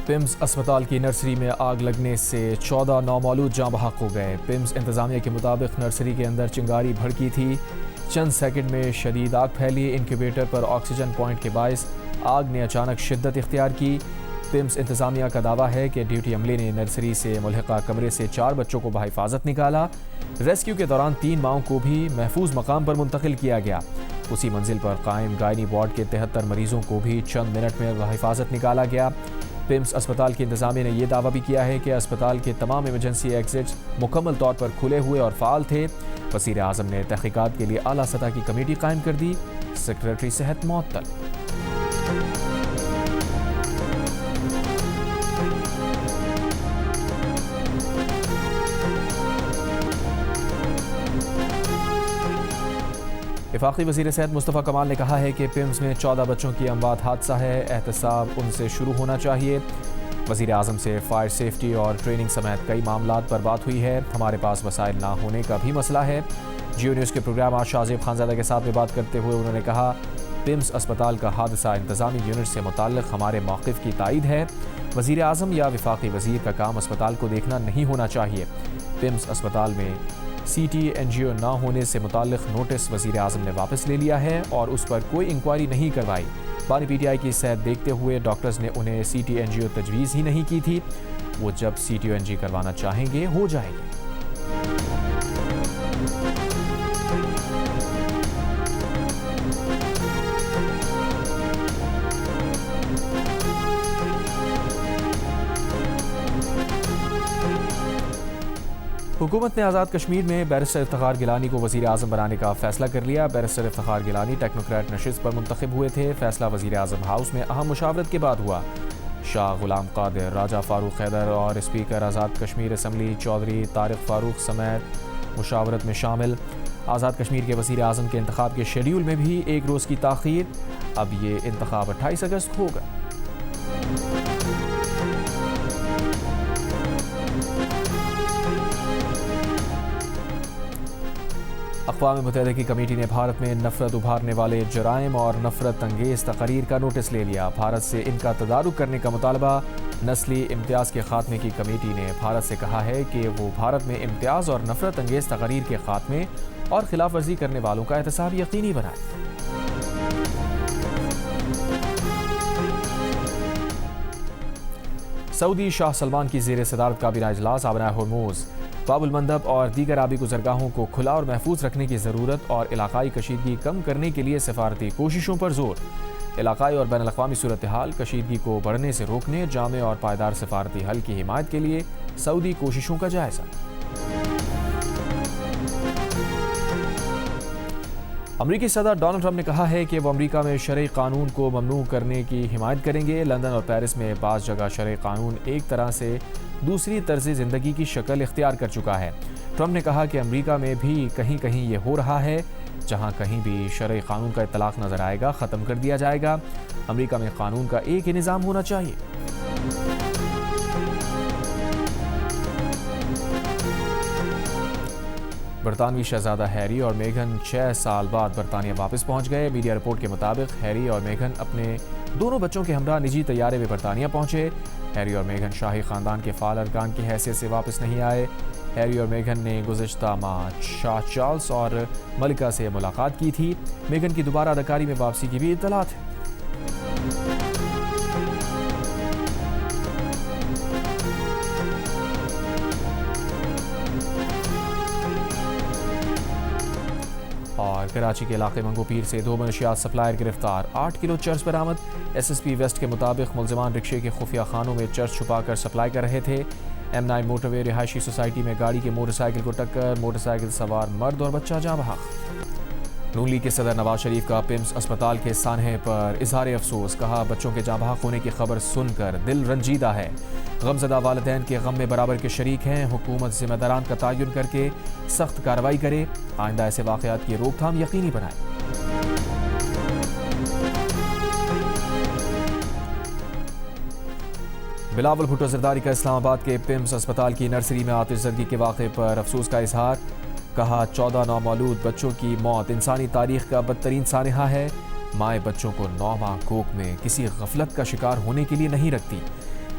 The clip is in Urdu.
پمز اسپتال کی نرسری میں آگ لگنے سے 14 نومولود جاں بحق ہو گئے۔ پمز انتظامیہ کے مطابق نرسری کے اندر چنگاری بھڑکی تھی، چند سیکنڈ میں شدید آگ پھیلی۔ انکیوبیٹر پر آکسیجن پوائنٹ کے باعث آگ نے اچانک شدت اختیار کی۔ پمز انتظامیہ کا دعویٰ ہے کہ ڈیوٹی عملے نے نرسری سے ملحقہ کمرے سے 4 بچوں کو بحفاظت نکالا۔ ریسکیو کے دوران 3 ماؤں کو بھی محفوظ مقام پر منتقل کیا گیا۔ اسی منزل پر قائم گائنی وارڈ کے 73 مریضوں کو بھی چند منٹ میں بحفاظت نکالا گیا۔ پمز اسپتال کی انتظامیہ نے یہ دعویٰ بھی کیا ہے کہ اسپتال کے تمام ایمرجنسی ایگزٹس مکمل طور پر کھلے ہوئے اور فعال تھے۔ وزیر اعظم نے تحقیقات کے لیے اعلیٰ سطح کی کمیٹی قائم کر دی، سیکریٹری صحت معطل۔ وفاقی وزیر صحت مصطفیٰ کمال نے کہا ہے کہ پمز میں 14 بچوں کی اموات حادثہ ہے، احتساب ان سے شروع ہونا چاہیے۔ وزیر اعظم سے فائر سیفٹی اور ٹریننگ سمیت کئی معاملات پر بات ہوئی ہے۔ ہمارے پاس وسائل نہ ہونے کا بھی مسئلہ ہے۔ جیو نیوز کے پروگرام آج شاہزیب خانزادہ کے ساتھ میں بات کرتے ہوئے انہوں نے کہا، پمز اسپتال کا حادثہ انتظامی یونٹ سے متعلق ہمارے موقف کی تائید ہے۔ وزیر اعظم یا وفاقی وزیر کا کام اسپتال کو دیکھنا نہیں ہونا چاہیے۔ پمز اسپتال میں سی ٹی انجیو نہ ہونے سے متعلق نوٹس وزیر اعظم نے واپس لے لیا ہے اور اس پر کوئی انکوائری نہیں کروائی۔ بانی پی ٹی آئی کی صحت دیکھتے ہوئے ڈاکٹرز نے انہیں سی ٹی انجیو تجویز ہی نہیں کی تھی۔ وہ جب سی ٹی انجی کروانا چاہیں گے ہو جائے گی۔ حکومت نے آزاد کشمیر میں بیرسٹر افتخار گیلانی کو وزیر اعظم بنانے کا فیصلہ کر لیا۔ بیرسٹر افتخار گیلانی ٹیکنوکریٹ نشست پر منتخب ہوئے تھے۔ فیصلہ وزیر اعظم ہاؤس میں اہم مشاورت کے بعد ہوا۔ شاہ غلام قادر، راجہ فاروق حیدر اور اسپیکر آزاد کشمیر اسمبلی چودھری طارق فاروق سمیت مشاورت میں شامل۔ آزاد کشمیر کے وزیر اعظم کے انتخاب کے شیڈیول میں بھی 1 روز کی تاخیر۔ اب یہ انتخاب 28 اگست ہوگا۔ اقوام متحدہ کی کمیٹی نے بھارت میں نفرت ابھارنے والے جرائم اور نفرت انگیز تقاریر کا نوٹس لے لیا۔ بھارت سے ان کا تدارک کرنے کا مطالبہ۔ نسلی امتیاز کے خاتمے کی کمیٹی نے بھارت سے کہا ہے کہ وہ بھارت میں امتیاز اور نفرت انگیز تقاریر کے خاتمے اور خلاف ورزی کرنے والوں کا احتساب یقینی بنائے۔ سعودی شاہ سلمان کی زیر صدارت کابینہ اجلاس آبنائے ہرموز، باب المندب اور دیگر آبی گزرگاہوں کو کھلا اور محفوظ رکھنے کی ضرورت اور علاقائی کشیدگی کم کرنے کے لیے سفارتی کوششوں پر زور۔ علاقائی اور بین الاقوامی صورتحال کشیدگی کو بڑھنے سے روکنے، جامع اور پائیدار سفارتی حل کی حمایت کے لیے سعودی کوششوں کا جائزہ۔ امریکی صدر ڈونلڈ ٹرمپ نے کہا ہے کہ وہ امریکہ میں شرعی قانون کو ممنوع کرنے کی حمایت کریں گے۔ لندن اور پیرس میں بعض جگہ شرعی قانون ایک طرح سے دوسری طرز زندگی کی شکل اختیار کر چکا ہے۔ ٹرمپ نے کہا کہ امریکہ میں بھی کہیں کہیں یہ ہو رہا ہے۔ جہاں کہیں بھی شرعی قانون کا اطلاق نظر آئے گا ختم کر دیا جائے گا۔ امریکہ میں قانون کا ایک ہی نظام ہونا چاہیے۔ برطانوی شہزادہ ہیری اور میگھن 6 سال بعد برطانیہ واپس پہنچ گئے۔ میڈیا رپورٹ کے مطابق ہیری اور میگھن اپنے دونوں بچوں کے ہمراہ نجی طیارے میں برطانیہ پہنچے۔ ہیری اور میگھن شاہی خاندان کے فعال ارکان کی حیثیت سے واپس نہیں آئے۔ ہیری اور میگھن نے گزشتہ ماہ شاہ چارلس اور ملکہ سے ملاقات کی تھی۔ میگھن کی دوبارہ اداکاری میں واپسی کی بھی اطلاعات ہیں۔ اور کراچی کے علاقے منگو پیر سے 2 منشیات سپلائر گرفتار، 8 کلو چرس برآمد۔ ایس ایس پی ویسٹ کے مطابق ملزمان رکشے کے خفیہ خانوں میں چرس چھپا کر سپلائی کر رہے تھے۔ M9 موٹر وے رہائشی سوسائٹی میں گاڑی کے موٹر سائیکل کو ٹکر، موٹر سائیکل سوار مرد اور بچہ جاں بحق۔ نون لیگ کے صدر نواز شریف کا پمز اسپتال کے سانحے پر اظہار افسوس، کہا بچوں کے جاں بحق ہونے کی خبر سن کر دل رنجیدہ ہے۔ غمزدہ والدین کے غم میں برابر کے شریک ہیں۔ حکومت ذمہ داران کا تعین کر کے سخت کارروائی کرے، آئندہ ایسے واقعات کی روک تھام یقینی بنائے۔ بلاول بھٹو زرداری کا اسلام آباد کے پمز اسپتال کی نرسری میں آتش زدگی کے واقعے پر افسوس کا اظہار، کہا 14 نومولود بچوں کی موت انسانی تاریخ کا بدترین سانحہ ہے۔ مائیں بچوں کو 9 ماہ کوکھ میں کسی غفلت کا شکار ہونے کے لیے نہیں رکھتی۔